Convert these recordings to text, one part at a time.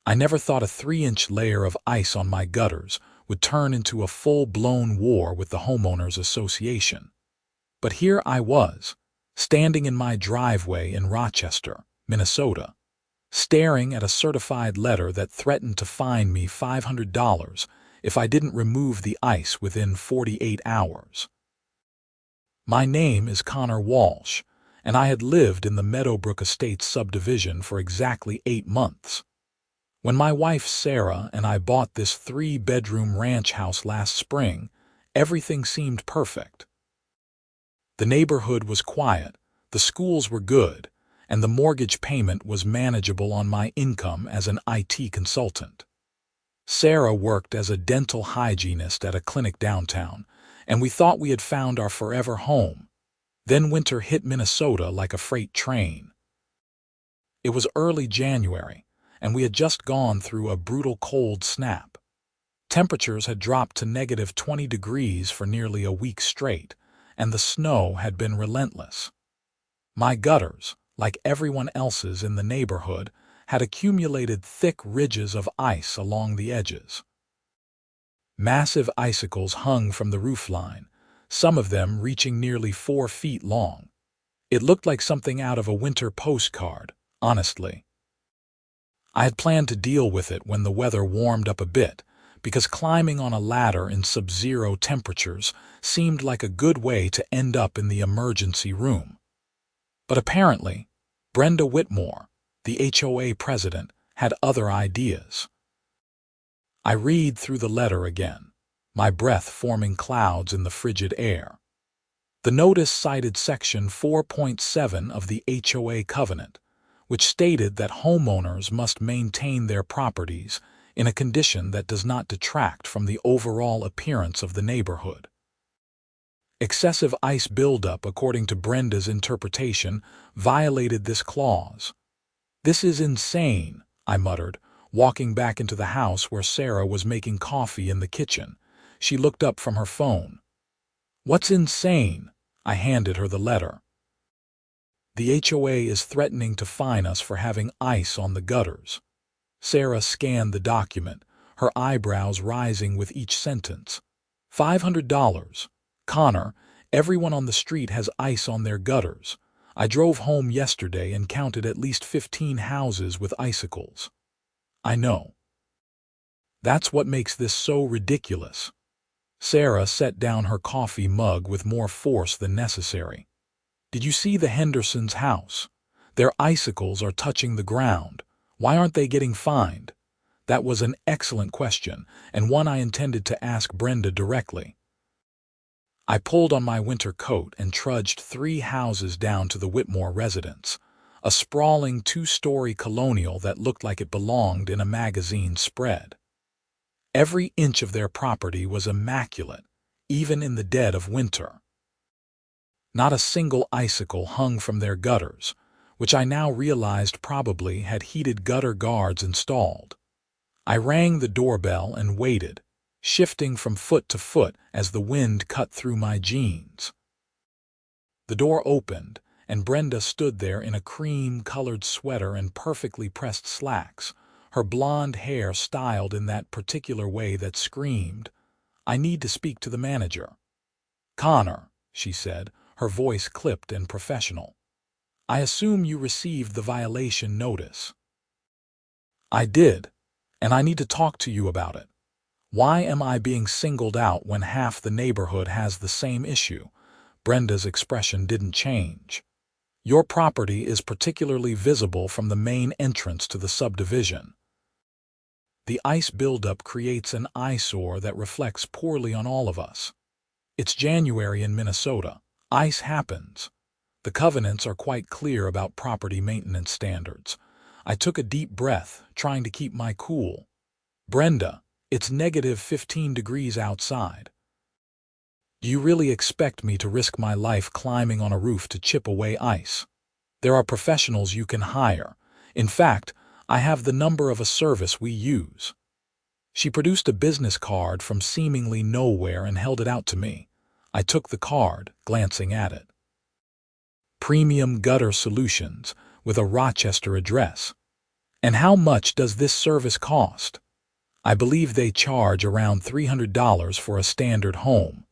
I never thought a 3-inch layer of ice on my gutters would turn into a full-blown war with the Homeowners Association. But here I was, standing in my driveway in Rochester, Minnesota, staring at a certified letter that threatened to fine me $500 if I didn't remove the ice within 48 hours. My name is Connor Walsh, and I had lived in the Meadowbrook Estates subdivision for exactly 8 months. When my wife Sarah and I bought this 3-bedroom ranch house last spring, everything seemed perfect. The neighborhood was quiet, the schools were good, and the mortgage payment was manageable on my income as an IT consultant. Sarah worked as a dental hygienist at a clinic downtown, and we thought we had found our forever home. Then winter hit Minnesota like a freight train. It was early January, and we had just gone through a brutal cold snap. Temperatures had dropped to negative 20 degrees for nearly a week straight, and the snow had been relentless. My gutters, like everyone else's in the neighborhood, had accumulated thick ridges of ice along the edges. Massive icicles hung from the roofline, some of them reaching nearly 4 feet long. It looked like something out of a winter postcard, honestly. I had planned to deal with it when the weather warmed up a bit, because climbing on a ladder in sub-zero temperatures seemed like a good way to end up in the emergency room. But apparently, Brenda Whitmore, the HOA president, had other ideas. I read through the letter again, my breath forming clouds in the frigid air. The notice cited Section 4.7 of the HOA covenant, which stated that homeowners must maintain their properties in a condition that does not detract from the overall appearance of the neighborhood. Excessive ice buildup, according to Brenda's interpretation, violated this clause. "This is insane," I muttered, walking back into the house where Sarah was making coffee in the kitchen. She looked up from her phone. "What's insane?" I handed her the letter. "The HOA is threatening to fine us for having ice on the gutters." Sarah scanned the document, her eyebrows rising with each sentence. $500. Connor, everyone on the street has ice on their gutters. I drove home yesterday and counted at least 15 houses with icicles. I know. That's what makes this so ridiculous. Sarah set down her coffee mug with more force than necessary. "Did you see the Hendersons' house? Their icicles are touching the ground. Why aren't they getting fined?" That was an excellent question, and one I intended to ask Brenda directly. I pulled on my winter coat and trudged 3 houses down to the Whitmore residence, a sprawling 2-story colonial that looked like it belonged in a magazine spread. Every inch of their property was immaculate, even in the dead of winter. Not a single icicle hung from their gutters, which I now realized probably had heated gutter guards installed. I rang the doorbell and waited, shifting from foot to foot as the wind cut through my jeans. The door opened, and Brenda stood there in a cream-colored sweater and perfectly pressed slacks, her blonde hair styled in that particular way that screamed, "I need to speak to the manager." "Connor," she said, her voice clipped and professional. "I assume you received the violation notice." "I did, and I need to talk to you about it. Why am I being singled out when half the neighborhood has the same issue?" Brenda's expression didn't change. "Your property is particularly visible from the main entrance to the subdivision. The ice buildup creates an eyesore that reflects poorly on all of us. It's January in Minnesota. Ice happens. The covenants are quite clear about property maintenance standards." I took a deep breath, trying to keep my cool. "Brenda, it's negative 15 degrees outside. Do you really expect me to risk my life climbing on a roof to chip away ice? There are professionals you can hire. In fact, I have the number of a service we use." She produced a business card from seemingly nowhere and held it out to me. I took the card, glancing at it. "Premium Gutter Solutions," with a Rochester address. And how much does this service cost? I believe they charge around $300 for a standard home.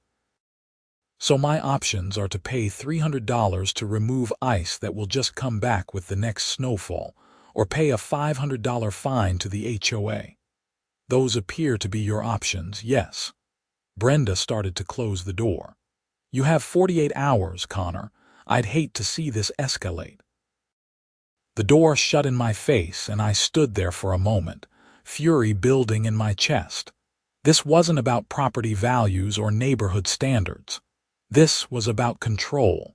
So my options are to pay $300 to remove ice that will just come back with the next snowfall, or pay a $500 fine to the HOA. Those appear to be your options, yes. Brenda started to close the door. You have 48 hours, Connor. I'd hate to see this escalate. The door shut in my face, and I stood there for a moment, fury building in my chest. This wasn't about property values or neighborhood standards. This was about control.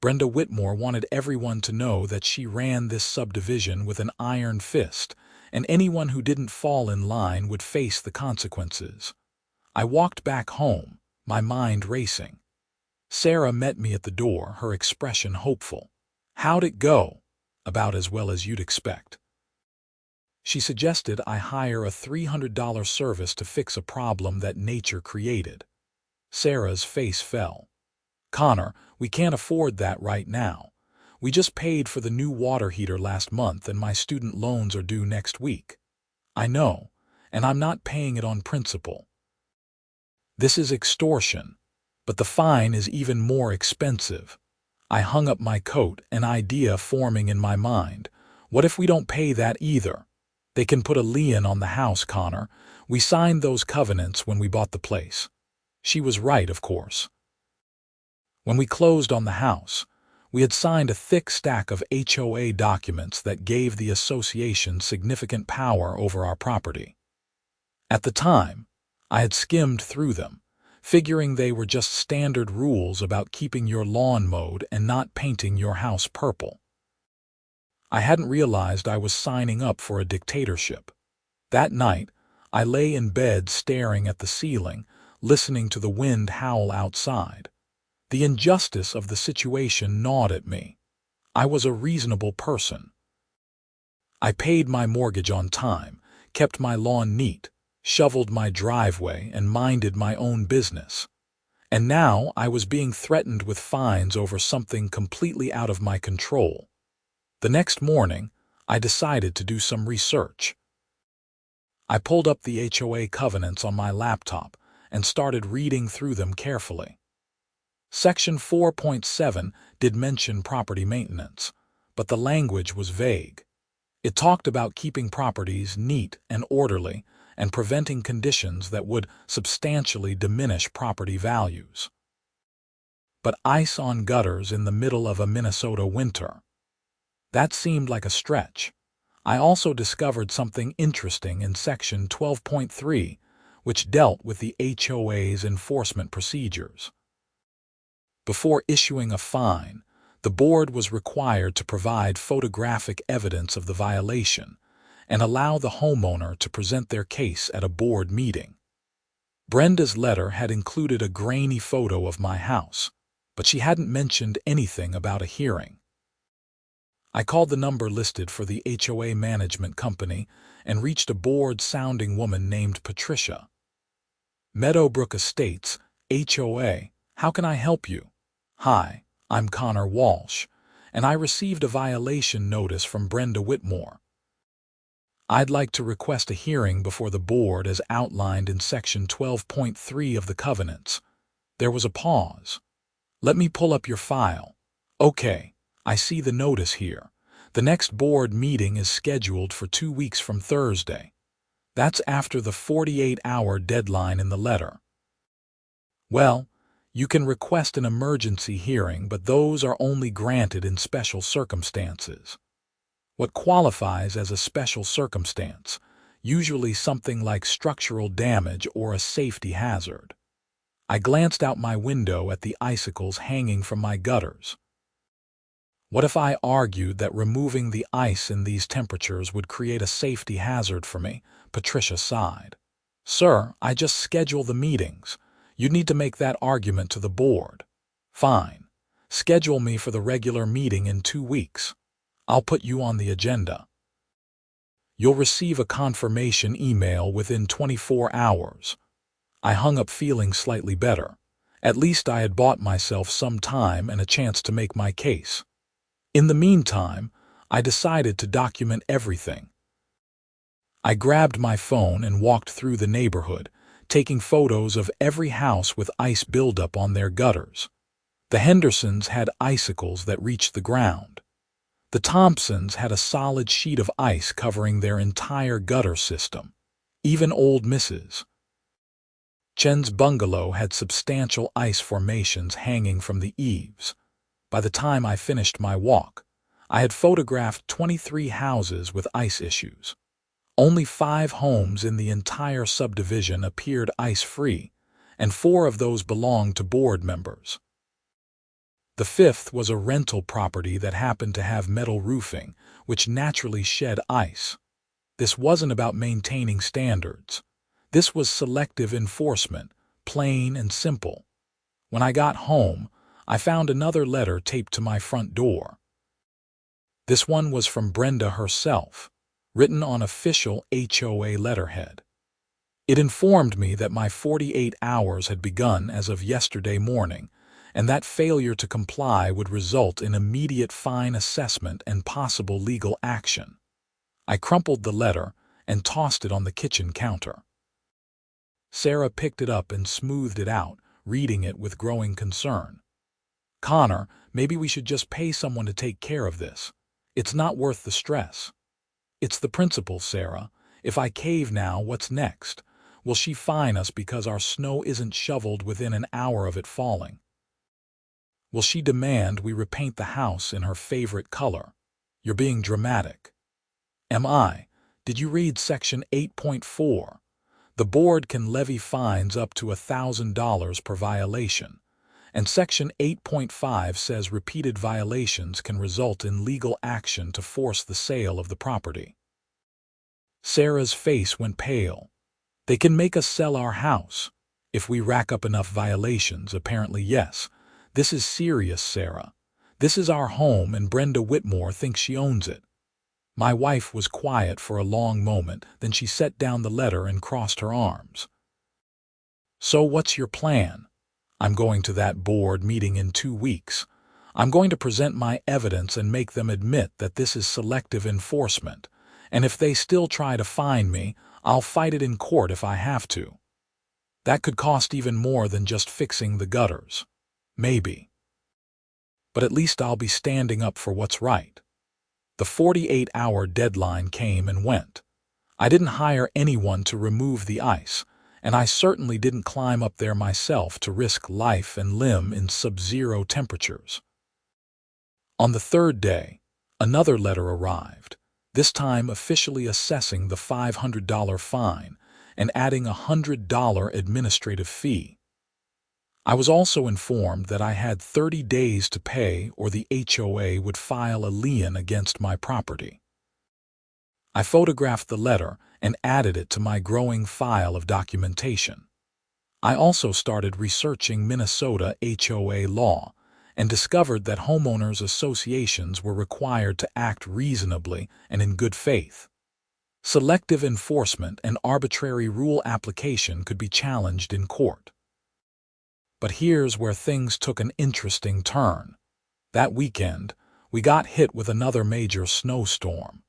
Brenda Whitmore wanted everyone to know that she ran this subdivision with an iron fist, and anyone who didn't fall in line would face the consequences. I walked back home, my mind racing. Sarah met me at the door, her expression hopeful. How'd it go? About as well as you'd expect. She suggested I hire a $300 service to fix a problem that nature created. Sarah's face fell. Connor, we can't afford that right now. We just paid for the new water heater last month and my student loans are due next week. I know, and I'm not paying it on principle. This is extortion, but the fine is even more expensive. I hung up my coat, an idea forming in my mind. What if we don't pay that either? They can put a lien on the house, Connor. We signed those covenants when we bought the place. She was right, of course. When we closed on the house, we had signed a thick stack of HOA documents that gave the association significant power over our property. At the time, I had skimmed through them, figuring they were just standard rules about keeping your lawn mowed and not painting your house purple. I hadn't realized I was signing up for a dictatorship. That night, I lay in bed staring at the ceiling, listening to the wind howl outside. The injustice of the situation gnawed at me. I was a reasonable person. I paid my mortgage on time, kept my lawn neat, shoveled my driveway, and minded my own business. And now I was being threatened with fines over something completely out of my control. The next morning, I decided to do some research. I pulled up the HOA covenants on my laptop and started reading through them carefully. Section 4.7 did mention property maintenance, but the language was vague. It talked about keeping properties neat and orderly and preventing conditions that would substantially diminish property values. But ice on gutters in the middle of a Minnesota winter? That seemed like a stretch. I also discovered something interesting in Section 12.3, which dealt with the HOA's enforcement procedures. Before issuing a fine, the board was required to provide photographic evidence of the violation and allow the homeowner to present their case at a board meeting. Brenda's letter had included a grainy photo of my house, but she hadn't mentioned anything about a hearing. I called the number listed for the HOA management company and reached a bored-sounding woman named Patricia. Meadowbrook Estates, HOA, how can I help you? Hi, I'm Connor Walsh, and I received a violation notice from Brenda Whitmore. I'd like to request a hearing before the board as outlined in Section 12.3 of the covenants. There was a pause. Let me pull up your file. Okay, I see the notice here. The next board meeting is scheduled for 2 weeks from Thursday. That's after the 48-hour deadline in the letter. Well, you can request an emergency hearing, but those are only granted in special circumstances. What qualifies as a special circumstance? Usually something like structural damage or a safety hazard. I glanced out my window at the icicles hanging from my gutters. What if I argued that removing the ice in these temperatures would create a safety hazard for me? Patricia sighed. Sir, I just schedule the meetings. You'd need to make that argument to the board. Fine. Schedule me for the regular meeting in 2 weeks. I'll put you on the agenda. You'll receive a confirmation email within 24 hours. I hung up feeling slightly better. At least I had bought myself some time and a chance to make my case. In the meantime, I decided to document everything. I grabbed my phone and walked through the neighborhood, taking photos of every house with ice buildup on their gutters. The Hendersons had icicles that reached the ground. The Thompsons had a solid sheet of ice covering their entire gutter system. Even old Mrs. Chen's bungalow had substantial ice formations hanging from the eaves. By the time I finished my walk, I had photographed 23 houses with ice issues. Only 5 homes in the entire subdivision appeared ice-free, and 4 of those belonged to board members. The 5th was a rental property that happened to have metal roofing, which naturally shed ice. This wasn't about maintaining standards. This was selective enforcement, plain and simple. When I got home, I found another letter taped to my front door. This one was from Brenda herself, written on official HOA letterhead. It informed me that my 48 hours had begun as of yesterday morning, and that failure to comply would result in immediate fine assessment and possible legal action. I crumpled the letter and tossed it on the kitchen counter. Sarah picked it up and smoothed it out, reading it with growing concern. "Connor, maybe we should just pay someone to take care of this. It's not worth the stress." "It's the principle, Sarah. If I cave now, what's next? Will she fine us because our snow isn't shoveled within an hour of it falling? Will she demand we repaint the house in her favorite color? You're being dramatic." "Am I? Did you read Section 8.4? The board can levy fines up to $1,000 per violation. And Section 8.5 says repeated violations can result in legal action to force the sale of the property." Sarah's face went pale. "They can make us sell our house. If we rack up enough violations, apparently yes. This is serious, Sarah. This is our home, and Brenda Whitmore thinks she owns it." My wife was quiet for a long moment, then she set down the letter and crossed her arms. "So what's your plan?" "I'm going to that board meeting in 2 weeks. I'm going to present my evidence and make them admit that this is selective enforcement, and if they still try to fine me, I'll fight it in court if I have to. That could cost even more than just fixing the gutters. Maybe. But at least I'll be standing up for what's right." The 48-hour deadline came and went. I didn't hire anyone to remove the ice, and I certainly didn't climb up there myself to risk life and limb in sub-zero temperatures. On the 3rd day, another letter arrived, this time officially assessing the $500 fine and adding a $100 administrative fee. I was also informed that I had 30 days to pay or the HOA would file a lien against my property. I photographed the letter and added it to my growing file of documentation. I also started researching Minnesota HOA law and discovered that homeowners associations were required to act reasonably and in good faith. Selective enforcement and arbitrary rule application could be challenged in court. But here's where things took an interesting turn. That weekend, we got hit with another major snowstorm.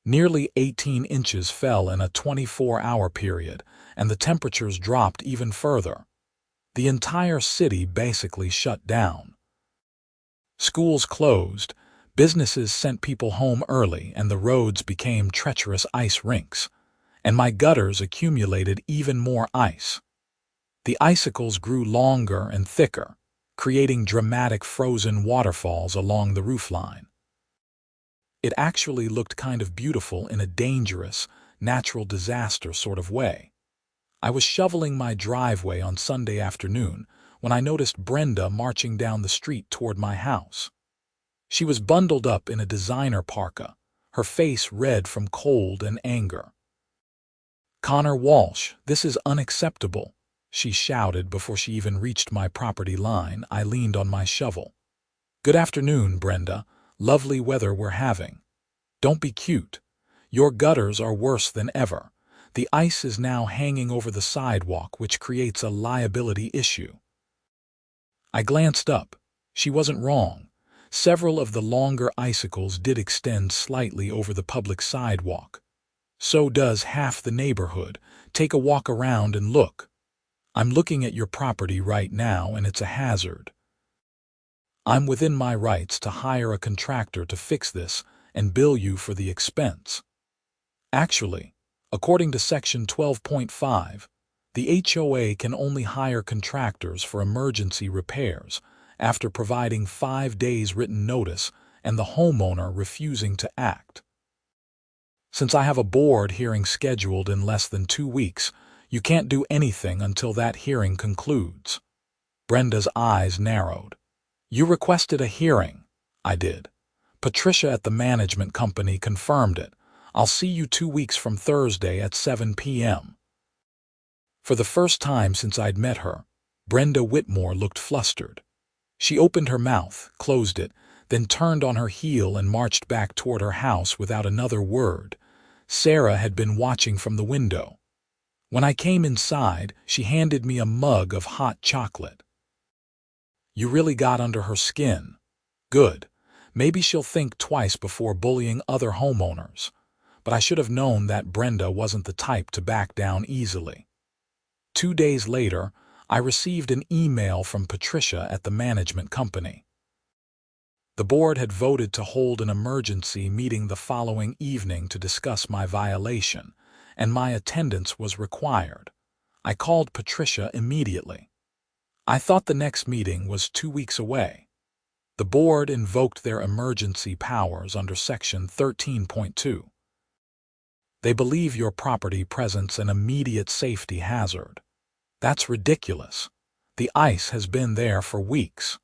Nearly 18 inches fell in a 24-hour period, and the temperatures dropped even further. The entire city basically shut down. Schools closed, businesses sent people home early, and the roads became treacherous ice rinks, and my gutters accumulated even more ice. The icicles grew longer and thicker, creating dramatic frozen waterfalls along the roofline. It actually looked kind of beautiful in a dangerous, natural disaster sort of way. I was shoveling my driveway on Sunday afternoon when I noticed Brenda marching down the street toward my house. She was bundled up in a designer parka, her face red from cold and anger. "Connor Walsh, this is unacceptable," she shouted before she even reached my property line. I leaned on my shovel. "Good afternoon, Brenda. Lovely weather we're having. Don't be cute. Your gutters are worse than ever. The ice is now hanging over the sidewalk, which creates a liability issue." I glanced up. She wasn't wrong. Several of the longer icicles did extend slightly over the public sidewalk. So does half the neighborhood. Take a walk around and look. I'm looking at your property right now, and it's a hazard. I'm within my rights to hire a contractor to fix this and bill you for the expense. Actually, according to Section 12.5, the HOA can only hire contractors for emergency repairs after providing 5 days written notice and the homeowner refusing to act. Since I have a board hearing scheduled in less than 2 weeks, you can't do anything until that hearing concludes. Brenda's eyes narrowed. You requested a hearing. I did. Patricia at the management company confirmed it. I'll see you 2 weeks from Thursday at 7 p.m. For the first time since I'd met her, Brenda Whitmore looked flustered. She opened her mouth, closed it, then turned on her heel and marched back toward her house without another word. Sarah had been watching from the window. When I came inside, she handed me a mug of hot chocolate. You really got under her skin. Good. Maybe she'll think twice before bullying other homeowners. But I should have known that Brenda wasn't the type to back down easily. 2 days later, I received an email from Patricia at the management company. The board had voted to hold an emergency meeting the following evening to discuss my violation, and my attendance was required. I called Patricia immediately. I thought the next meeting was 2 weeks away. The board invoked their emergency powers under Section 13.2. They believe your property presents an immediate safety hazard. That's ridiculous. The ice has been there for weeks.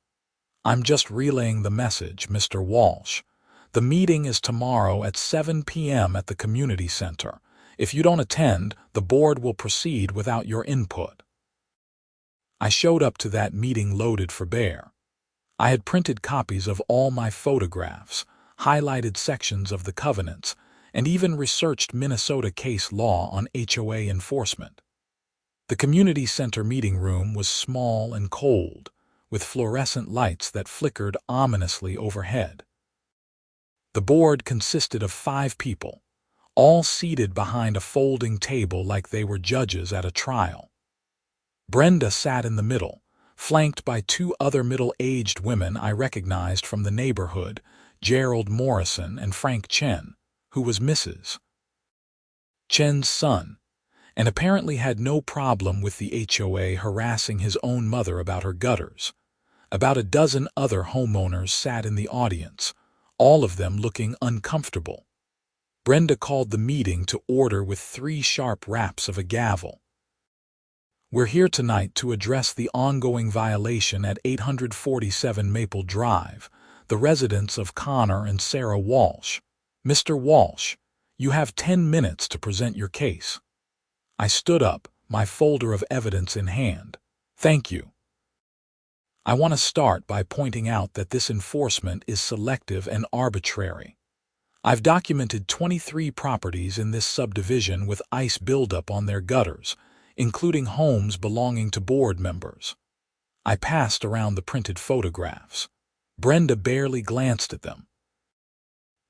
I'm just relaying the message, Mr. Walsh. The meeting is tomorrow at 7 p.m. at the community center. If you don't attend, the board will proceed without your input. I showed up to that meeting loaded for bear. I had printed copies of all my photographs, highlighted sections of the covenants, and even researched Minnesota case law on HOA enforcement. The community center meeting room was small and cold, with fluorescent lights that flickered ominously overhead. The board consisted of 5 people, all seated behind a folding table like they were judges at a trial. Brenda sat in the middle, flanked by 2 other middle-aged women I recognized from the neighborhood, Gerald Morrison and Frank Chen, who was Mrs. Chen's son, and apparently had no problem with the HOA harassing his own mother about her gutters. About a dozen other homeowners sat in the audience, all of them looking uncomfortable. Brenda called the meeting to order with 3 sharp raps of a gavel. We're here tonight to address the ongoing violation at 847 Maple Drive, the residence of Connor and Sarah Walsh. Mr. Walsh, you have 10 minutes to present your case. I stood up, my folder of evidence in hand. Thank you. I want to start by pointing out that this enforcement is selective and arbitrary. I've documented 23 properties in this subdivision with ice buildup on their gutters, including homes belonging to board members. I passed around the printed photographs. Brenda barely glanced at them.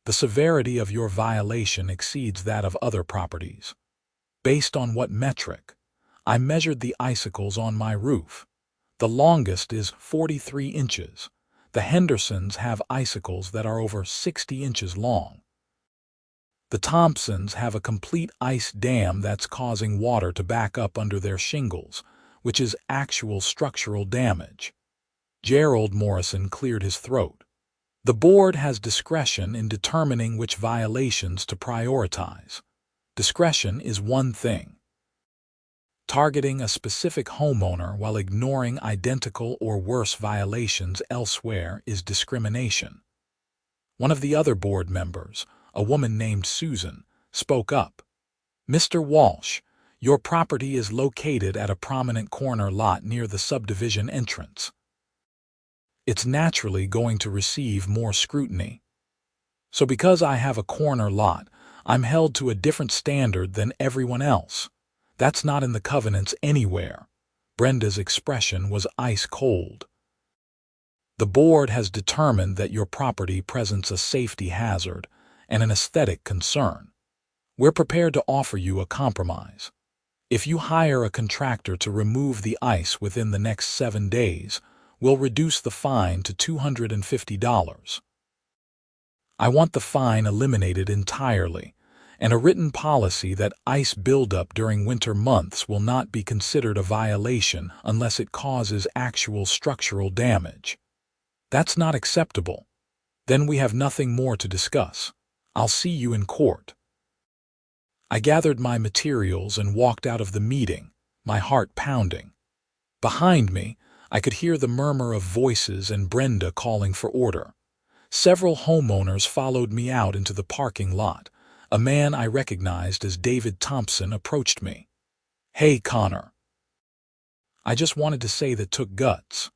The severity of your violation exceeds that of other properties. Based on what metric? I measured the icicles on my roof. The longest is 43 inches. The Hendersons have icicles that are over 60 inches long. The Thompsons have a complete ice dam that's causing water to back up under their shingles, which is actual structural damage. Gerald Morrison cleared his throat. The board has discretion in determining which violations to prioritize. Discretion is one thing. Targeting a specific homeowner while ignoring identical or worse violations elsewhere is discrimination. One of the other board members, a woman named Susan, spoke up. Mr. Walsh, your property is located at a prominent corner lot near the subdivision entrance. It's naturally going to receive more scrutiny. So because I have a corner lot, I'm held to a different standard than everyone else. That's not in the covenants anywhere. Brenda's expression was ice cold. The board has determined that your property presents a safety hazard and an aesthetic concern. We're prepared to offer you a compromise. If you hire a contractor to remove the ice within the next 7 days, we'll reduce the fine to $250. I want the fine eliminated entirely, and a written policy that ice buildup during winter months will not be considered a violation unless it causes actual structural damage. That's not acceptable. Then we have nothing more to discuss. I'll see you in court. I gathered my materials and walked out of the meeting, my heart pounding. Behind me, I could hear the murmur of voices and Brenda calling for order. Several homeowners followed me out into the parking lot. A man I recognized as David Thompson approached me. "Hey, Connor. I just wanted to say that took guts.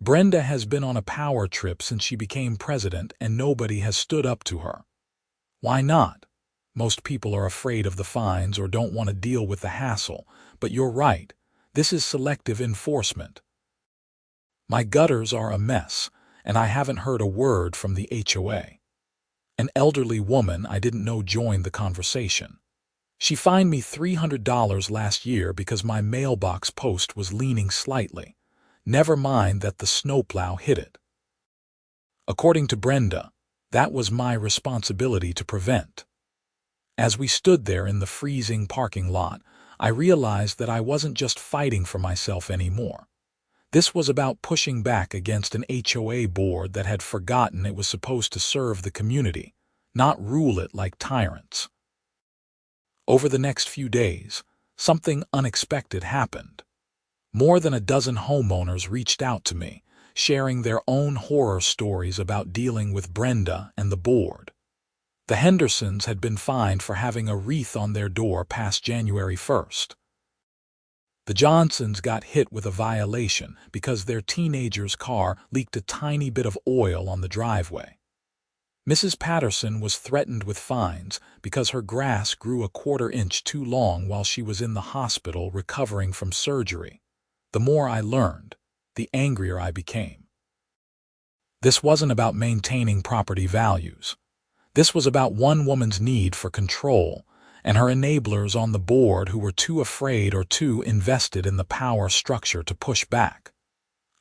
Brenda has been on a power trip since she became president and nobody has stood up to her. Why not? Most people are afraid of the fines or don't want to deal with the hassle, but you're right. This is selective enforcement. My gutters are a mess, and I haven't heard a word from the HOA. An elderly woman I didn't know joined the conversation. She fined me $300 last year because my mailbox post was leaning slightly. Never mind that the snowplow hit it. According to Brenda, that was my responsibility to prevent. As we stood there in the freezing parking lot, I realized that I wasn't just fighting for myself anymore. This was about pushing back against an HOA board that had forgotten it was supposed to serve the community, not rule it like tyrants. Over the next few days, something unexpected happened. More than a dozen homeowners reached out to me, sharing their own horror stories about dealing with Brenda and the board. The Hendersons had been fined for having a wreath on their door past January 1st. The Johnsons got hit with a violation because their teenager's car leaked a tiny bit of oil on the driveway. Mrs. Patterson was threatened with fines because her grass grew a 1/4 inch too long while she was in the hospital recovering from surgery. The more I learned, the angrier I became. This wasn't about maintaining property values. This was about one woman's need for control and her enablers on the board who were too afraid or too invested in the power structure to push back.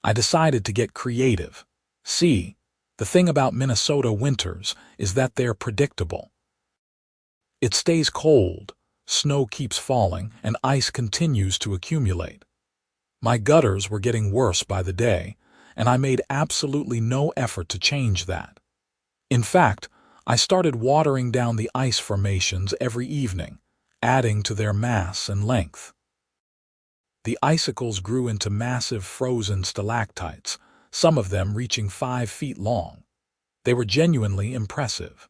I decided to get creative. See, the thing about Minnesota winters is that they're predictable. It stays cold, snow keeps falling, and ice continues to accumulate. My gutters were getting worse by the day, and I made absolutely no effort to change that. In fact, I started watering down the ice formations every evening, adding to their mass and length. The icicles grew into massive frozen stalactites, some of them reaching 5 feet long. They were genuinely impressive.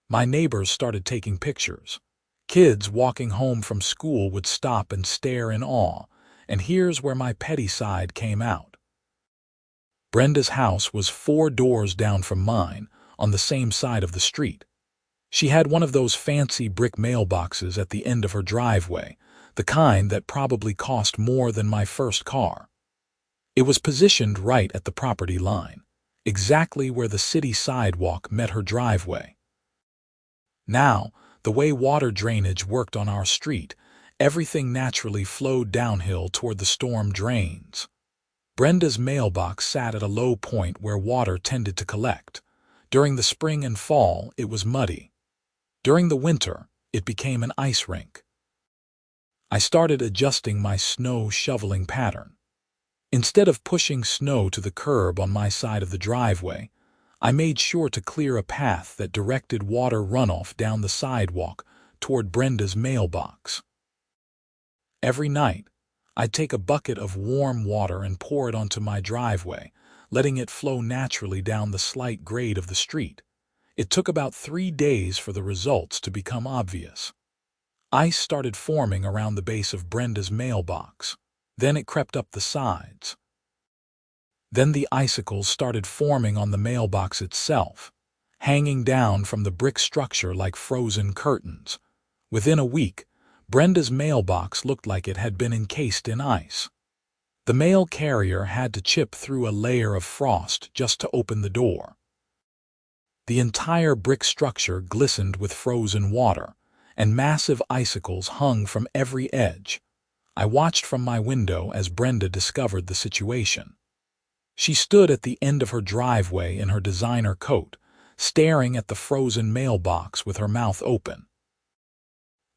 My neighbors started taking pictures. Kids walking home from school would stop and stare in awe, and here's where my petty side came out. Brenda's house was 4 doors down from mine, on the same side of the street. She had one of those fancy brick mailboxes at the end of her driveway, the kind that probably cost more than my first car. It was positioned right at the property line, exactly where the city sidewalk met her driveway. Now, the way water drainage worked on our street, everything naturally flowed downhill toward the storm drains. Brenda's mailbox sat at a low point where water tended to collect. During the spring and fall, it was muddy. During the winter, it became an ice rink. I started adjusting my snow shoveling pattern. Instead of pushing snow to the curb on my side of the driveway, I made sure to clear a path that directed water runoff down the sidewalk toward Brenda's mailbox. Every night, I'd take a bucket of warm water and pour it onto my driveway, letting it flow naturally down the slight grade of the street. It took about 3 days for the results to become obvious. Ice started forming around the base of Brenda's mailbox. Then it crept up the sides. Then the icicles started forming on the mailbox itself, hanging down from the brick structure like frozen curtains. Within a week, Brenda's mailbox looked like it had been encased in ice. The mail carrier had to chip through a layer of frost just to open the door. The entire brick structure glistened with frozen water, and massive icicles hung from every edge. I watched from my window as Brenda discovered the situation. She stood at the end of her driveway in her designer coat, staring at the frozen mailbox with her mouth open.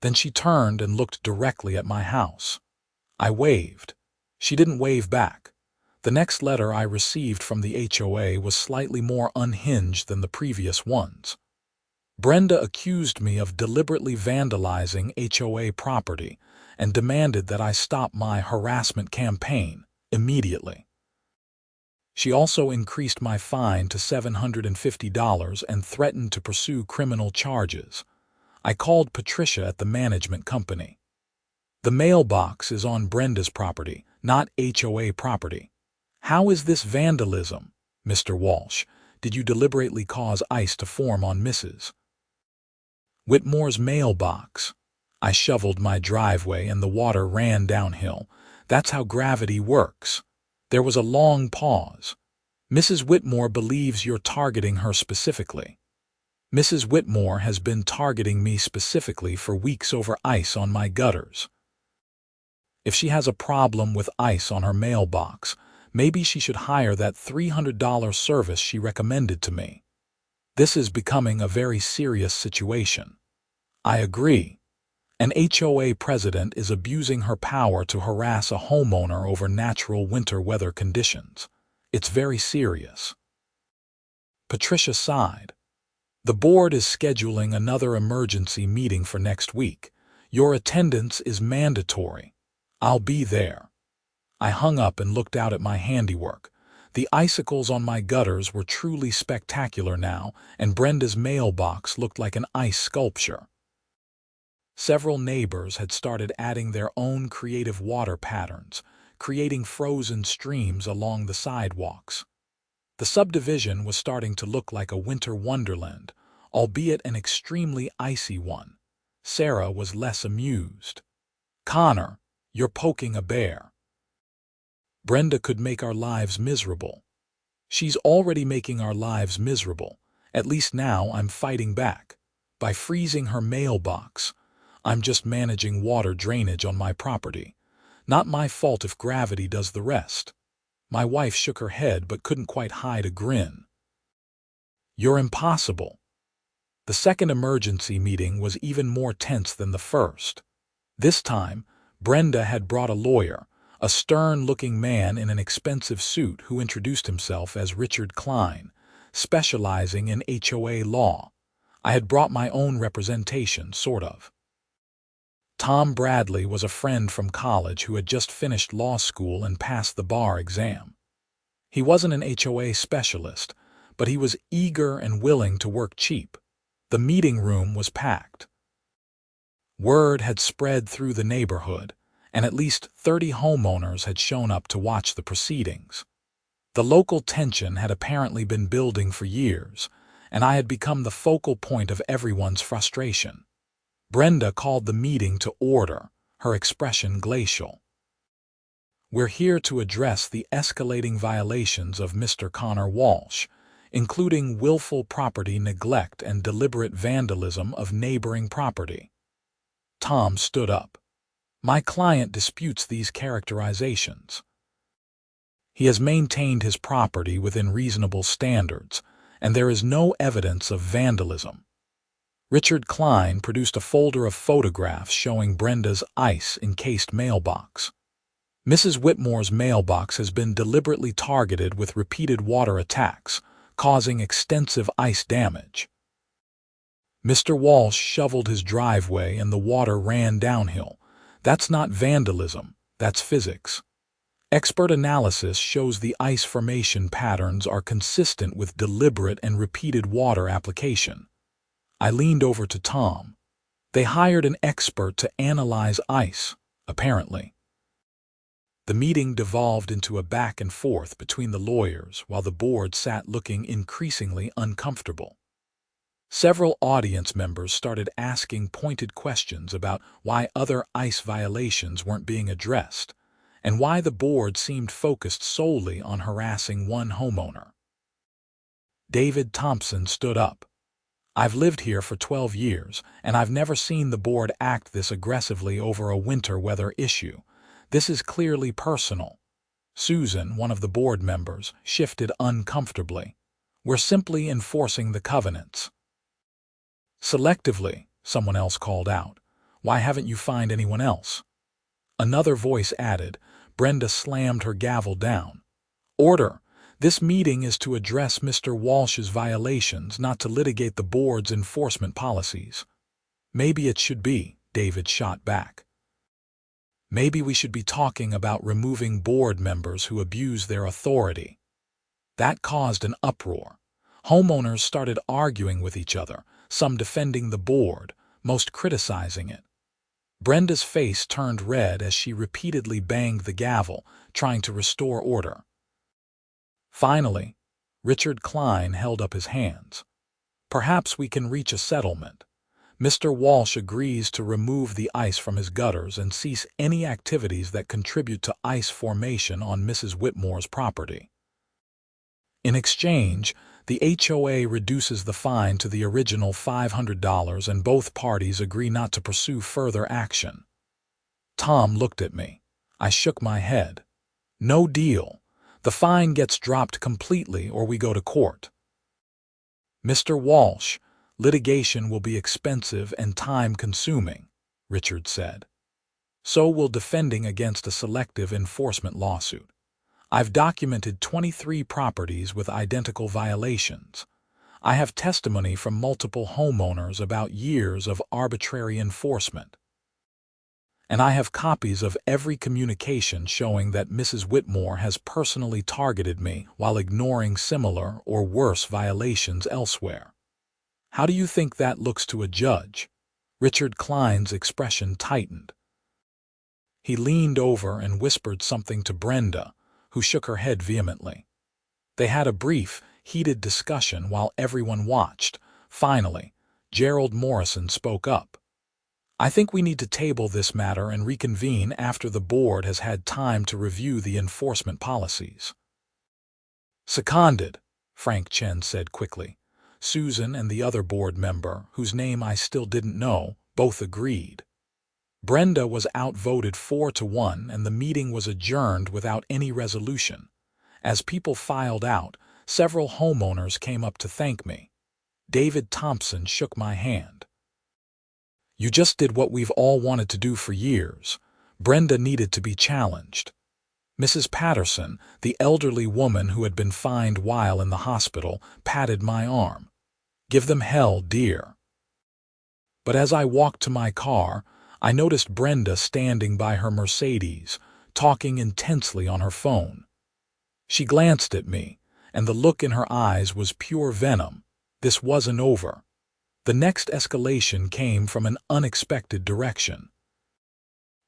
Then she turned and looked directly at my house. I waved. She didn't wave back. The next letter I received from the HOA was slightly more unhinged than the previous ones. Brenda accused me of deliberately vandalizing HOA property and demanded that I stop my harassment campaign immediately. She also increased my fine to $750 and threatened to pursue criminal charges. I called Patricia at the management company. The mailbox is on Brenda's property, not HOA property. How is this vandalism, Mr. Walsh? Did you deliberately cause ice to form on Mrs. Whitmore's mailbox? I shoveled my driveway and the water ran downhill. That's how gravity works. There was a long pause. Mrs. Whitmore believes you're targeting her specifically. Mrs. Whitmore has been targeting me specifically for weeks over ice on my gutters. If she has a problem with ice on her mailbox, maybe she should hire that $300 service she recommended to me. This is becoming a very serious situation. I agree. An HOA president is abusing her power to harass a homeowner over natural winter weather conditions. It's very serious. Patricia sighed. The board is scheduling another emergency meeting for next week. Your attendance is mandatory. I'll be there. I hung up and looked out at my handiwork. The icicles on my gutters were truly spectacular now, and Brenda's mailbox looked like an ice sculpture. Several neighbors had started adding their own creative water patterns, creating frozen streams along the sidewalks. The subdivision was starting to look like a winter wonderland, albeit an extremely icy one. Sarah was less amused. Connor, you're poking a bear. Brenda could make our lives miserable. She's already making our lives miserable. At least now I'm fighting back. By freezing her mailbox, I'm just managing water drainage on my property. Not my fault if gravity does the rest. My wife shook her head but couldn't quite hide a grin. You're impossible. The second emergency meeting was even more tense than the first. This time, Brenda had brought a lawyer, a stern-looking man in an expensive suit who introduced himself as Richard Klein, specializing in HOA law. I had brought my own representation, sort of. Tom Bradley was a friend from college who had just finished law school and passed the bar exam. He wasn't an HOA specialist, but he was eager and willing to work cheap. The meeting room was packed. Word had spread through the neighborhood, and at least 30 homeowners had shown up to watch the proceedings. The local tension had apparently been building for years, and I had become the focal point of everyone's frustration. Brenda called the meeting to order, her expression glacial. We're here to address the escalating violations of Mr. Connor Walsh, including willful property neglect and deliberate vandalism of neighboring property. Tom stood up. My client disputes these characterizations. He has maintained his property within reasonable standards, and there is no evidence of vandalism. Richard Klein produced a folder of photographs showing Brenda's ice-encased mailbox. Mrs. Whitmore's mailbox has been deliberately targeted with repeated water attacks, causing extensive ice damage. Mr. Walsh shoveled his driveway and the water ran downhill. That's not vandalism, that's physics. Expert analysis shows the ice formation patterns are consistent with deliberate and repeated water application. I leaned over to Tom. They hired an expert to analyze ice, apparently. The meeting devolved into a back and forth between the lawyers while the board sat looking increasingly uncomfortable. Several audience members started asking pointed questions about why other ice violations weren't being addressed, and why the board seemed focused solely on harassing one homeowner. David Thompson stood up. I've lived here for 12 years, and I've never seen the board act this aggressively over a winter weather issue. This is clearly personal. Susan, one of the board members, shifted uncomfortably. We're simply enforcing the covenants. Selectively, someone else called out. Why haven't you fined anyone else? Another voice added. Brenda slammed her gavel down. Order! This meeting is to address Mr. Walsh's violations, not to litigate the board's enforcement policies. Maybe it should be, David shot back. Maybe we should be talking about removing board members who abuse their authority. That caused an uproar. Homeowners started arguing with each other, some defending the board, most criticizing it. Brenda's face turned red as she repeatedly banged the gavel, trying to restore order. Finally, Richard Klein held up his hands. Perhaps we can reach a settlement. Mr. Walsh agrees to remove the ice from his gutters and cease any activities that contribute to ice formation on Mrs. Whitmore's property. In exchange, the HOA reduces the fine to the original $500 and both parties agree not to pursue further action. Tom looked at me. I shook my head. No deal. The fine gets dropped completely or we go to court. Mr. Walsh, litigation will be expensive and time-consuming, Richard said. So will defending against a selective enforcement lawsuit. I've documented 23 properties with identical violations. I have testimony from multiple homeowners about years of arbitrary enforcement. And I have copies of every communication showing that Mrs. Whitmore has personally targeted me while ignoring similar or worse violations elsewhere. How do you think that looks to a judge? Richard Klein's expression tightened. He leaned over and whispered something to Brenda, who shook her head vehemently. They had a brief, heated discussion while everyone watched. Finally, Gerald Morrison spoke up. I think we need to table this matter and reconvene after the board has had time to review the enforcement policies. Seconded, Frank Chen said quickly. Susan and the other board member, whose name I still didn't know, both agreed. Brenda was outvoted 4-1 and the meeting was adjourned without any resolution. As people filed out, several homeowners came up to thank me. David Thompson shook my hand. You just did what we've all wanted to do for years. Brenda needed to be challenged. Mrs. Patterson, the elderly woman who had been fined while in the hospital, patted my arm. Give them hell, dear. But as I walked to my car, I noticed Brenda standing by her Mercedes, talking intensely on her phone. She glanced at me, and the look in her eyes was pure venom. This wasn't over. The next escalation came from an unexpected direction.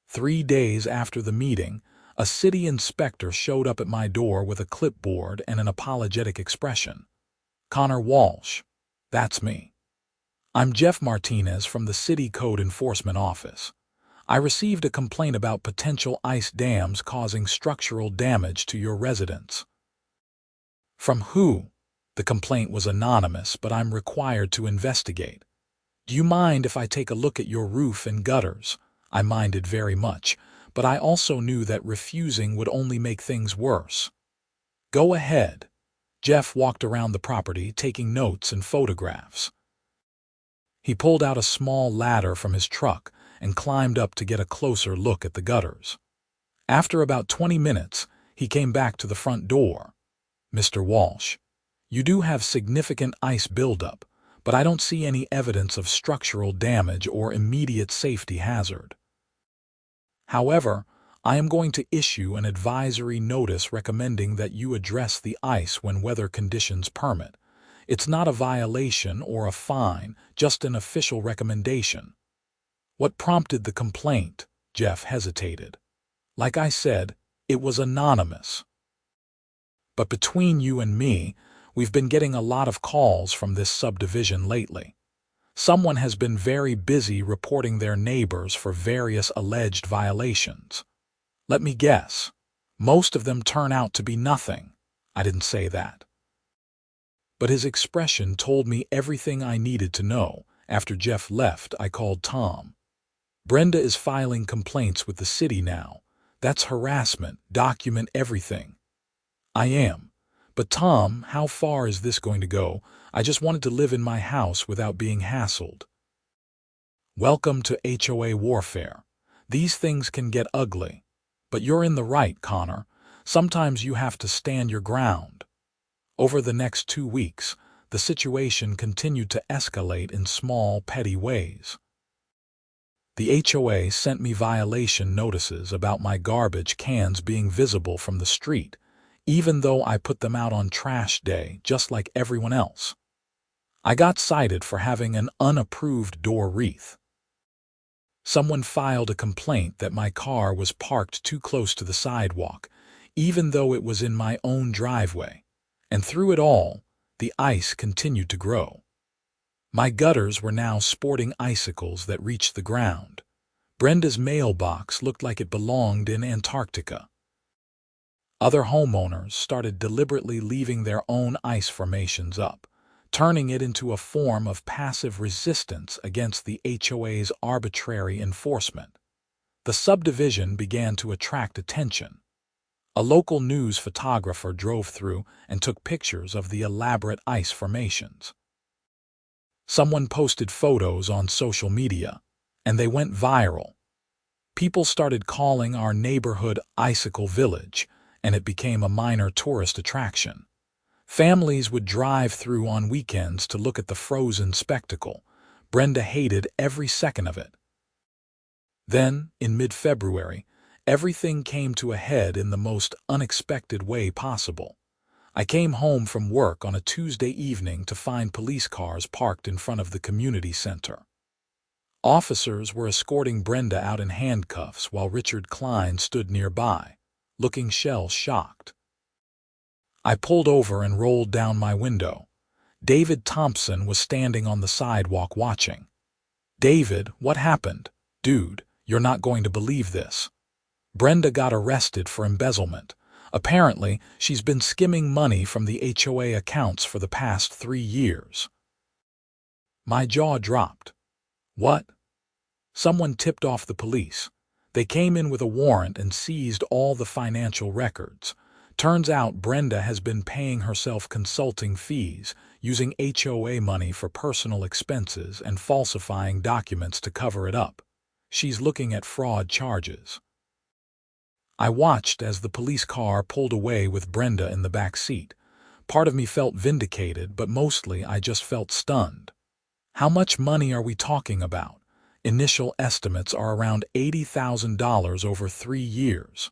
3 days after the meeting, a city inspector showed up at my door with a clipboard and an apologetic expression. Connor Walsh. That's me. I'm Jeff Martinez from the City Code Enforcement Office. I received a complaint about potential ice dams causing structural damage to your residence. From who? The complaint was anonymous, but I'm required to investigate. Do you mind if I take a look at your roof and gutters? I minded very much, but I also knew that refusing would only make things worse. Go ahead. Jeff walked around the property, taking notes and photographs. He pulled out a small ladder from his truck and climbed up to get a closer look at the gutters. After about 20 minutes, he came back to the front door. Mr. Walsh, you do have significant ice buildup, but I don't see any evidence of structural damage or immediate safety hazard. However, I am going to issue an advisory notice recommending that you address the ice when weather conditions permit. It's not a violation or a fine, just an official recommendation. What prompted the complaint? Jeff hesitated. Like I said, it was anonymous. But between you and me, we've been getting a lot of calls from this subdivision lately. Someone has been very busy reporting their neighbors for various alleged violations. Let me guess. Most of them turn out to be nothing. I didn't say that. But his expression told me everything I needed to know. After Jeff left, I called Tom. Brenda is filing complaints with the city now. That's harassment. Document everything. I am. But Tom, how far is this going to go? I just wanted to live in my house without being hassled. Welcome to HOA warfare. These things can get ugly. But you're in the right, Connor. Sometimes you have to stand your ground. Over the next 2 weeks, the situation continued to escalate in small, petty ways. The HOA sent me violation notices about my garbage cans being visible from the street, even though I put them out on trash day just like everyone else. I got cited for having an unapproved door wreath. Someone filed a complaint that my car was parked too close to the sidewalk, even though it was in my own driveway. And through it all, the ice continued to grow. My gutters were now sporting icicles that reached the ground. Brenda's mailbox looked like it belonged in Antarctica. Other homeowners started deliberately leaving their own ice formations up, turning it into a form of passive resistance against the HOA's arbitrary enforcement. The subdivision began to attract attention. A local news photographer drove through and took pictures of the elaborate ice formations. Someone posted photos on social media, and they went viral. People started calling our neighborhood Icicle Village, and it became a minor tourist attraction. Families would drive through on weekends to look at the frozen spectacle. Brenda hated every second of it. Then, in mid-February, everything came to a head in the most unexpected way possible. I came home from work on a Tuesday evening to find police cars parked in front of the community center. Officers were escorting Brenda out in handcuffs while Richard Klein stood nearby, looking shell-shocked. I pulled over and rolled down my window. David Thompson was standing on the sidewalk watching. "David, what happened? Dude, you're not going to believe this. Brenda got arrested for embezzlement. Apparently, she's been skimming money from the HOA accounts for the past 3 years." My jaw dropped. What? Someone tipped off the police. They came in with a warrant and seized all the financial records. Turns out Brenda has been paying herself consulting fees, using HOA money for personal expenses and falsifying documents to cover it up. She's looking at fraud charges. I watched as the police car pulled away with Brenda in the back seat. Part of me felt vindicated, but mostly I just felt stunned. How much money are we talking about? Initial estimates are around $80,000 over 3 years.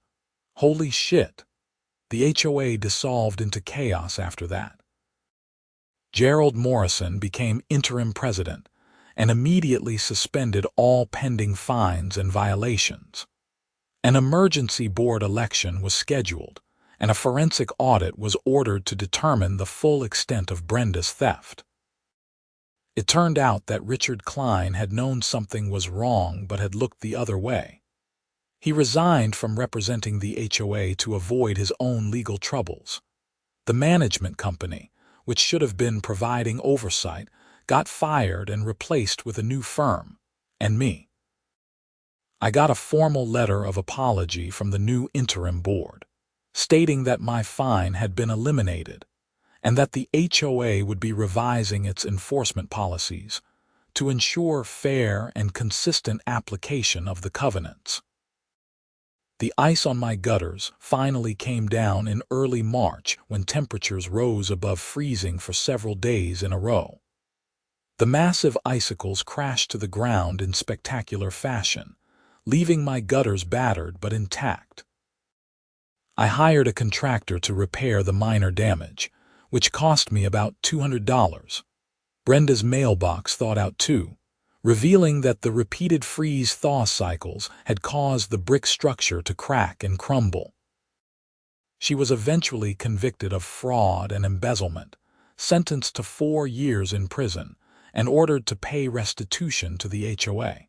Holy shit. The HOA dissolved into chaos after that. Gerald Morrison became interim president and immediately suspended all pending fines and violations. An emergency board election was scheduled, and a forensic audit was ordered to determine the full extent of Brenda's theft. It turned out that Richard Klein had known something was wrong but had looked the other way. He resigned from representing the HOA to avoid his own legal troubles. The management company, which should have been providing oversight, got fired and replaced with a new firm, and me. I got a formal letter of apology from the new interim board, stating that my fine had been eliminated and that the HOA would be revising its enforcement policies to ensure fair and consistent application of the covenants. The ice on my gutters finally came down in early March when temperatures rose above freezing for several days in a row. The massive icicles crashed to the ground in spectacular fashion, leaving my gutters battered but intact. I hired a contractor to repair the minor damage, which cost me about $200. Brenda's mailbox thawed out too, revealing that the repeated freeze-thaw cycles had caused the brick structure to crack and crumble. She was eventually convicted of fraud and embezzlement, sentenced to 4 years in prison, and ordered to pay restitution to the HOA.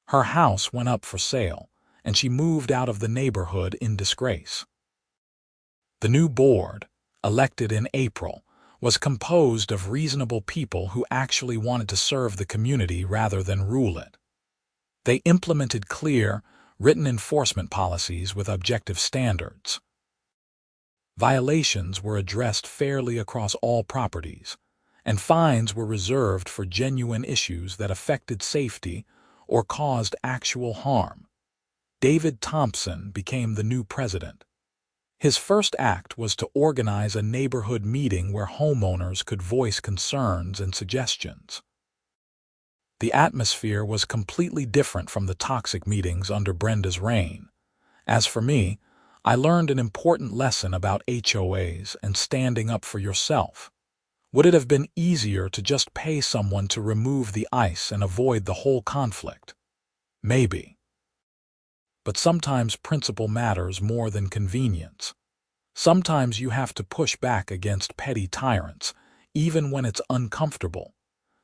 Her house went up for sale, and she moved out of the neighborhood in disgrace. The new board, elected in April, was composed of reasonable people who actually wanted to serve the community rather than rule it. They implemented clear, written enforcement policies with objective standards. Violations were addressed fairly across all properties, and fines were reserved for genuine issues that affected safety or caused actual harm. David Thompson became the new president. His first act was to organize a neighborhood meeting where homeowners could voice concerns and suggestions. The atmosphere was completely different from the toxic meetings under Brenda's reign. As for me, I learned an important lesson about HOAs and standing up for yourself. Would it have been easier to just pay someone to remove the ice and avoid the whole conflict? Maybe. But sometimes principle matters more than convenience. Sometimes you have to push back against petty tyrants, even when it's uncomfortable.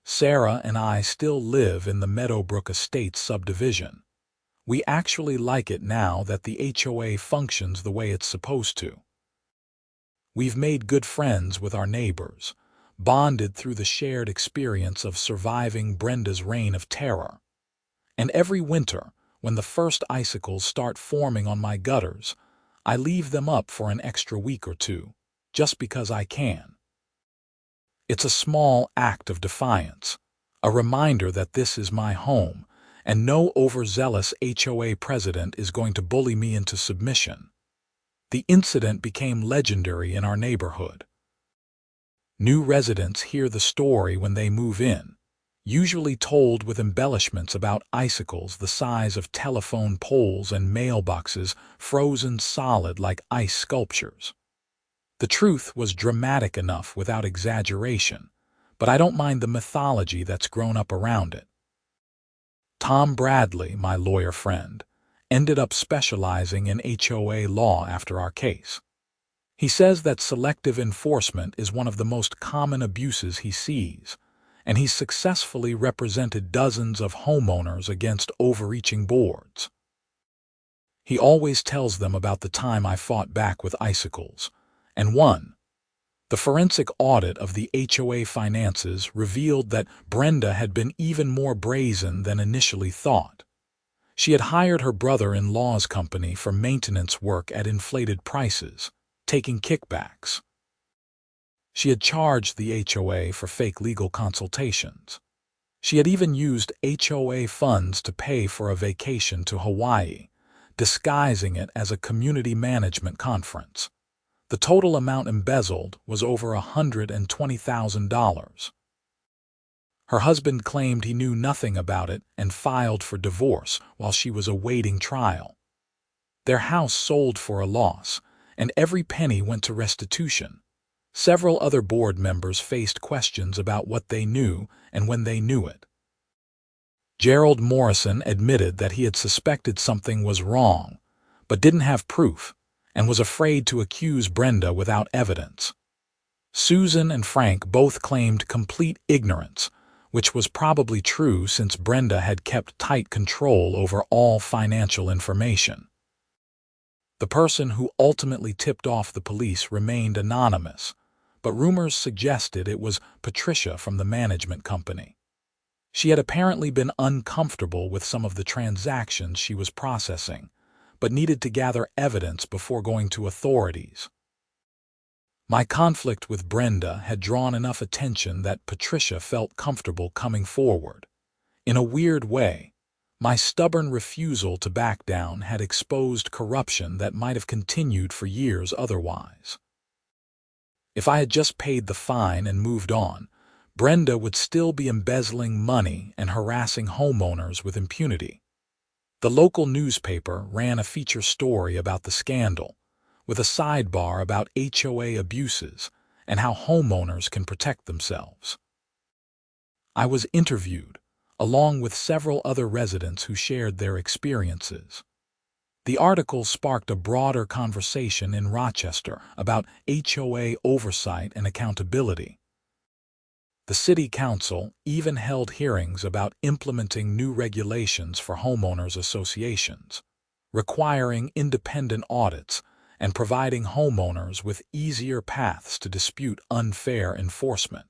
Sarah and I still live in the Meadowbrook Estates subdivision. We actually like it now that the HOA functions the way it's supposed to. We've made good friends with our neighbors, bonded through the shared experience of surviving Brenda's reign of terror. And every winter, when the first icicles start forming on my gutters, I leave them up for an extra week or two, just because I can. It's a small act of defiance, a reminder that this is my home, and no overzealous HOA president is going to bully me into submission. The incident became legendary in our neighborhood. New residents hear the story when they move in, usually told with embellishments about icicles the size of telephone poles and mailboxes frozen solid like ice sculptures. The truth was dramatic enough without exaggeration, but I don't mind the mythology that's grown up around it. Tom Bradley, my lawyer friend, ended up specializing in HOA law after our case. He says that selective enforcement is one of the most common abuses he sees, and he's successfully represented dozens of homeowners against overreaching boards. He always tells them about the time I fought back with Icicles, and won. The forensic audit of the HOA finances revealed that Brenda had been even more brazen than initially thought. She had hired her brother-in-law's company for maintenance work at inflated prices, taking kickbacks. She had charged the HOA for fake legal consultations. She had even used HOA funds to pay for a vacation to Hawaii, disguising it as a community management conference. The total amount embezzled was over $120,000. Her husband claimed he knew nothing about it and filed for divorce while she was awaiting trial. Their house sold for a loss, and every penny went to restitution. Several other board members faced questions about what they knew and when they knew it. Gerald Morrison admitted that he had suspected something was wrong, but didn't have proof, and was afraid to accuse Brenda without evidence. Susan and Frank both claimed complete ignorance, which was probably true since Brenda had kept tight control over all financial information. The person who ultimately tipped off the police remained anonymous, but rumors suggested it was Patricia from the management company. She had apparently been uncomfortable with some of the transactions she was processing, but needed to gather evidence before going to authorities. My conflict with Brenda had drawn enough attention that Patricia felt comfortable coming forward. In a weird way, my stubborn refusal to back down had exposed corruption that might have continued for years otherwise. If I had just paid the fine and moved on, Brenda would still be embezzling money and harassing homeowners with impunity. The local newspaper ran a feature story about the scandal, with a sidebar about HOA abuses and how homeowners can protect themselves. I was interviewed, along with several other residents who shared their experiences. The article sparked a broader conversation in Rochester about HOA oversight and accountability. The City Council even held hearings about implementing new regulations for homeowners associations. requiring independent audits and providing homeowners with easier paths to dispute unfair enforcement.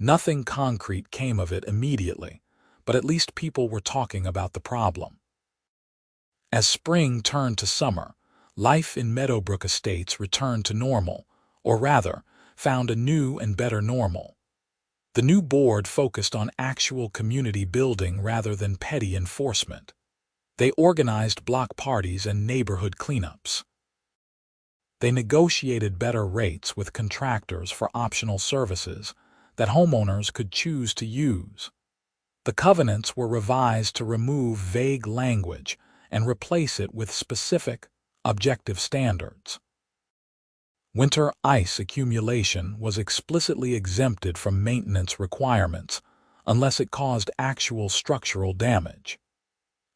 Nothing concrete came of it immediately, but at least people were talking about the problem. As spring turned to summer, life in Meadowbrook Estates returned to normal, or rather, found a new and better normal. The new board focused on actual community building rather than petty enforcement. They organized block parties and neighborhood cleanups. They negotiated better rates with contractors for optional services that homeowners could choose to use. The covenants were revised to remove vague language and replace it with specific, objective standards. Winter ice accumulation was explicitly exempted from maintenance requirements unless it caused actual structural damage.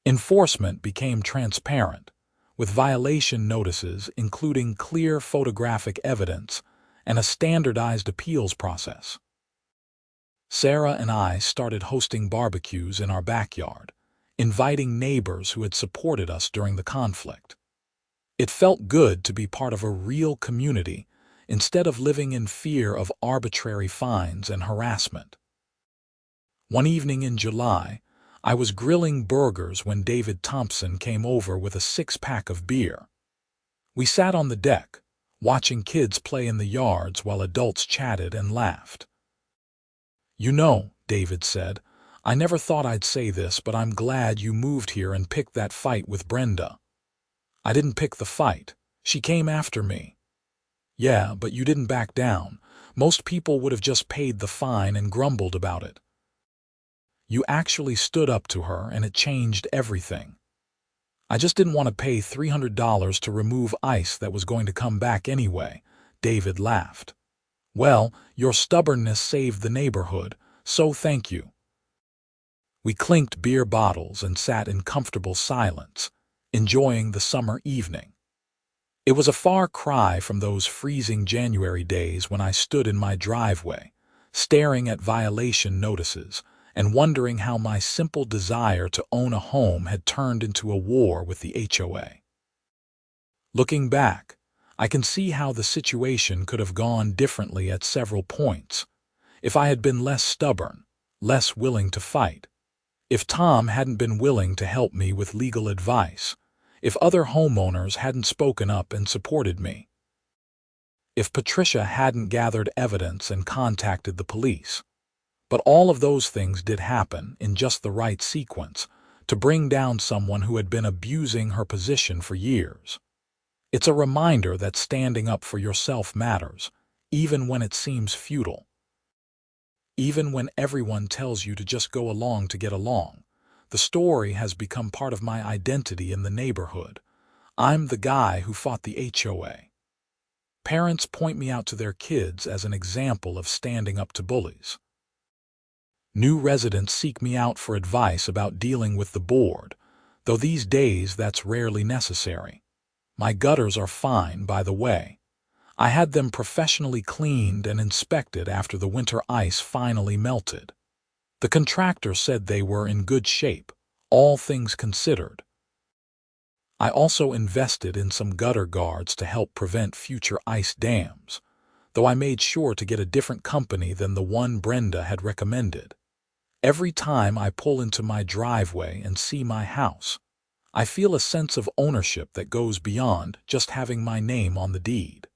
Enforcement became transparent, with violation notices including clear photographic evidence and a standardized appeals process. Sarah and I started hosting barbecues in our backyard, inviting neighbors who had supported us during the conflict. It felt good to be part of a real community instead of living in fear of arbitrary fines and harassment. One evening in July, I was grilling burgers when David Thompson came over with a six-pack of beer. We sat on the deck, watching kids play in the yards while adults chatted and laughed. "You know," David said, "I never thought I'd say this, but I'm glad you moved here and picked that fight with Brenda." "I didn't pick the fight. She came after me." "Yeah, but you didn't back down. Most people would have just paid the fine and grumbled about it. You actually stood up to her, and it changed everything." "I just didn't want to pay $300 to remove ice that was going to come back anyway," David laughed. "Well, your stubbornness saved the neighborhood, so thank you." We clinked beer bottles and sat in comfortable silence, enjoying the summer evening. It was a far cry from those freezing January days when I stood in my driveway, staring at violation notices and wondering how my simple desire to own a home had turned into a war with the HOA. Looking back, I can see how the situation could have gone differently at several points. If I had been less stubborn, less willing to fight, if Tom hadn't been willing to help me with legal advice, if other homeowners hadn't spoken up and supported me, if Patricia hadn't gathered evidence and contacted the police. But all of those things did happen in just the right sequence to bring down someone who had been abusing her position for years. It's a reminder that standing up for yourself matters, even when it seems futile. Even when everyone tells you to just go along to get along, the story has become part of my identity in the neighborhood. I'm the guy who fought the HOA. Parents point me out to their kids as an example of standing up to bullies. New residents seek me out for advice about dealing with the board, though these days that's rarely necessary. My gutters are fine, by the way. I had them professionally cleaned and inspected after the winter ice finally melted. The contractor said they were in good shape, all things considered. I also invested in some gutter guards to help prevent future ice dams, though I made sure to get a different company than the one Brenda had recommended. Every time I pull into my driveway and see my house, I feel a sense of ownership that goes beyond just having my name on the deed.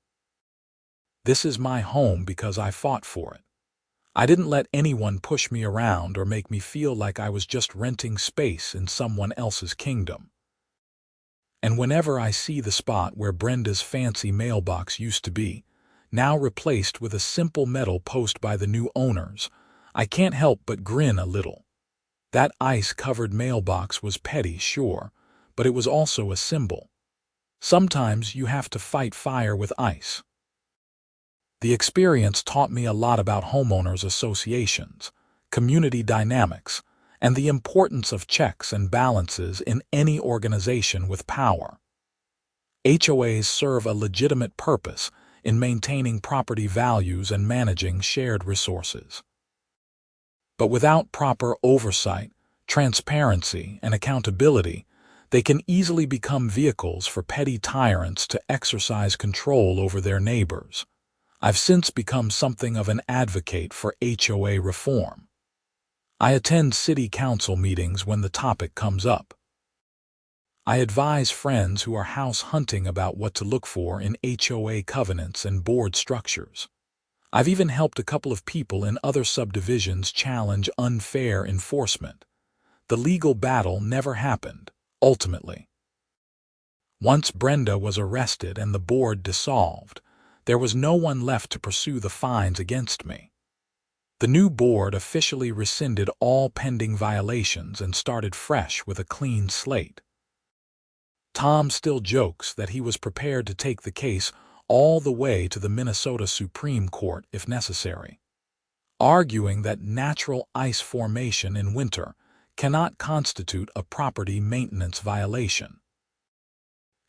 This is my home because I fought for it. I didn't let anyone push me around or make me feel like I was just renting space in someone else's kingdom. And whenever I see the spot where Brenda's fancy mailbox used to be, now replaced with a simple metal post by the new owners, I can't help but grin a little. That ice-covered mailbox was petty, sure, but it was also a symbol. Sometimes you have to fight fire with ice. The experience taught me a lot about homeowners associations, community dynamics, and the importance of checks and balances in any organization with power. HOAs serve a legitimate purpose in maintaining property values and managing shared resources. But without proper oversight, transparency, and accountability, They can easily become vehicles for petty tyrants to exercise control over their neighbors. I've since become something of an advocate for HOA reform. I attend city council meetings when the topic comes up. I advise friends who are house hunting about what to look for in HOA covenants and board structures. I've even helped a couple of people in other subdivisions challenge unfair enforcement. The legal battle never happened, ultimately. Once Brenda was arrested and the board dissolved, there was no one left to pursue the fines against me. The new board officially rescinded all pending violations and started fresh with a clean slate. Tom still jokes that he was prepared to take the case all the way to the Minnesota Supreme Court if necessary, arguing that natural ice formation in winter cannot constitute a property maintenance violation.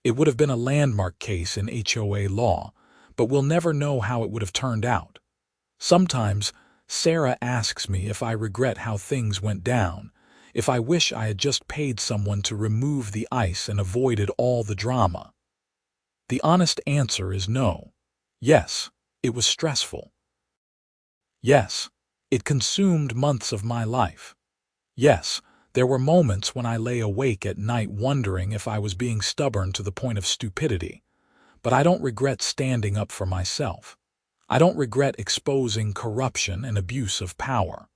It would have been a landmark case in HOA law, but we'll never know how it would have turned out. Sometimes Sarah asks me if I regret how things went down, if I wish I had just paid someone to remove the ice and avoided all the drama. The honest answer is no. Yes, it was stressful. Yes, it consumed months of my life. Yes, there were moments when I lay awake at night wondering if I was being stubborn to the point of stupidity. But I don't regret standing up for myself. I don't regret exposing corruption and abuse of power.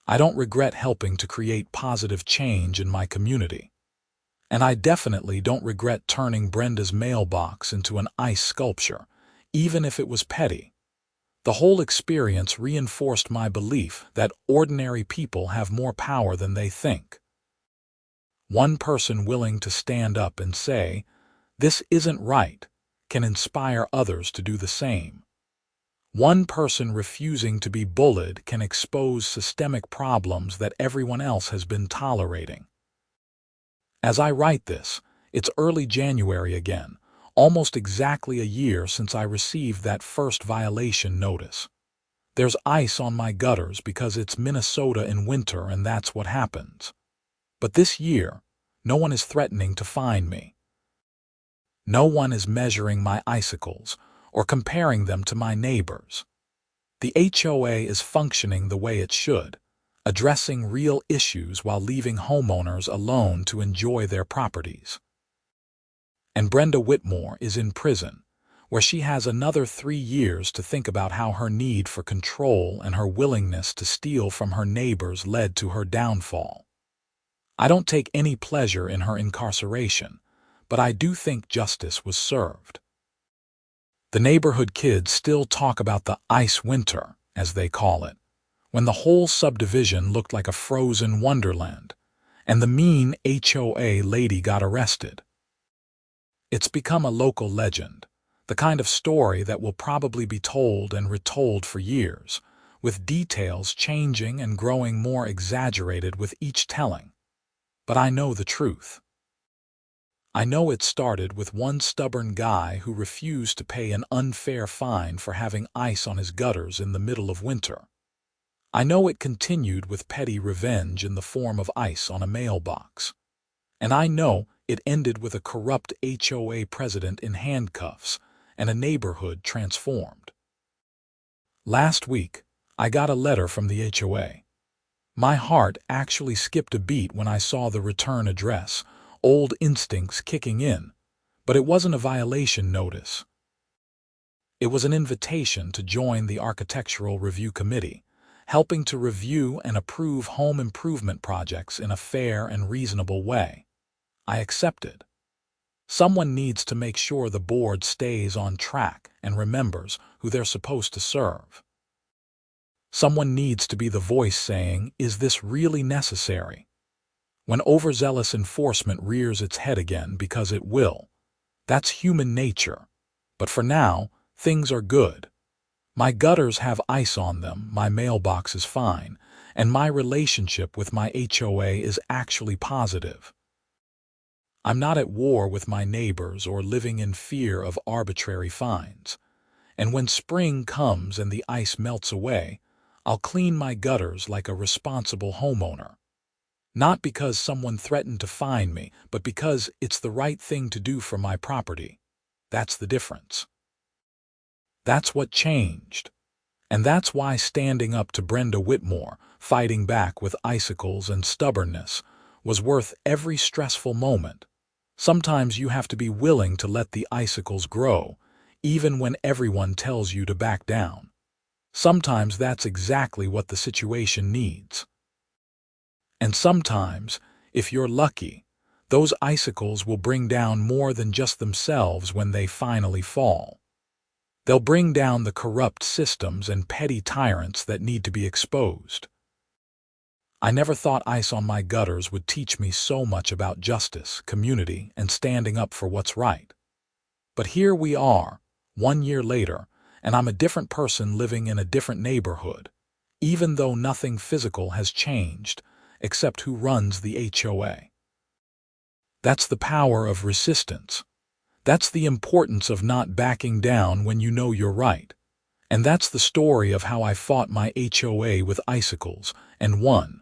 I don't regret helping to create positive change in my community. And I definitely don't regret turning Brenda's mailbox into an ice sculpture, even if it was petty. The whole experience reinforced my belief that ordinary people have more power than they think. One person willing to stand up and say, "This isn't right," can inspire others to do the same. One person refusing to be bullied can expose systemic problems that everyone else has been tolerating. As I write this, it's early January again, almost exactly a year since I received that first violation notice. There's ice on my gutters because it's Minnesota in winter and that's what happens. But this year, no one is threatening to fine me. No one is measuring my icicles or comparing them to my neighbors. The HOA is functioning the way it should, addressing real issues while leaving homeowners alone to enjoy their properties. And Brenda Whitmore is in prison, where she has another 3 years to think about how her need for control and her willingness to steal from her neighbors led to her downfall. I don't take any pleasure in her incarceration, but I do think justice was served. The neighborhood kids still talk about the ice winter, as they call it, when the whole subdivision looked like a frozen wonderland, and the mean HOA lady got arrested. It's become a local legend, the kind of story that will probably be told and retold for years, with details changing and growing more exaggerated with each telling. But I know the truth. I know it started with one stubborn guy who refused to pay an unfair fine for having ice on his gutters in the middle of winter. I know it continued with petty revenge in the form of ice on a mailbox. And I know it ended with a corrupt HOA president in handcuffs and a neighborhood transformed. Last week, I got a letter from the HOA. My heart actually skipped a beat when I saw the return address, old instincts kicking in, but it wasn't a violation notice. It was an invitation to join the Architectural Review Committee, helping to review and approve home improvement projects in a fair and reasonable way. I accepted. Someone needs to make sure the board stays on track and remembers who they're supposed to serve. Someone needs to be the voice saying, "Is this really necessary?" When overzealous enforcement rears its head again, because it will. That's human nature. But for now, things are good. My gutters have ice on them, my mailbox is fine, and my relationship with my HOA is actually positive. I'm not at war with my neighbors or living in fear of arbitrary fines. And when spring comes and the ice melts away, I'll clean my gutters like a responsible homeowner. Not because someone threatened to fine me, but because it's the right thing to do for my property. That's the difference. That's what changed. And that's why standing up to Brenda Whitmore, fighting back with icicles and stubbornness, was worth every stressful moment. Sometimes you have to be willing to let the icicles grow, even when everyone tells you to back down. Sometimes that's exactly what the situation needs. And sometimes, if you're lucky, those icicles will bring down more than just themselves when they finally fall. They'll bring down the corrupt systems and petty tyrants that need to be exposed. I never thought ice on my gutters would teach me so much about justice, community, and standing up for what's right. But here we are, 1 year later, and I'm a different person living in a different neighborhood, even though nothing physical has changed, except who runs the HOA. That's the power of resistance. That's the importance of not backing down when you know you're right. And that's the story of how I fought my HOA with icicles and won.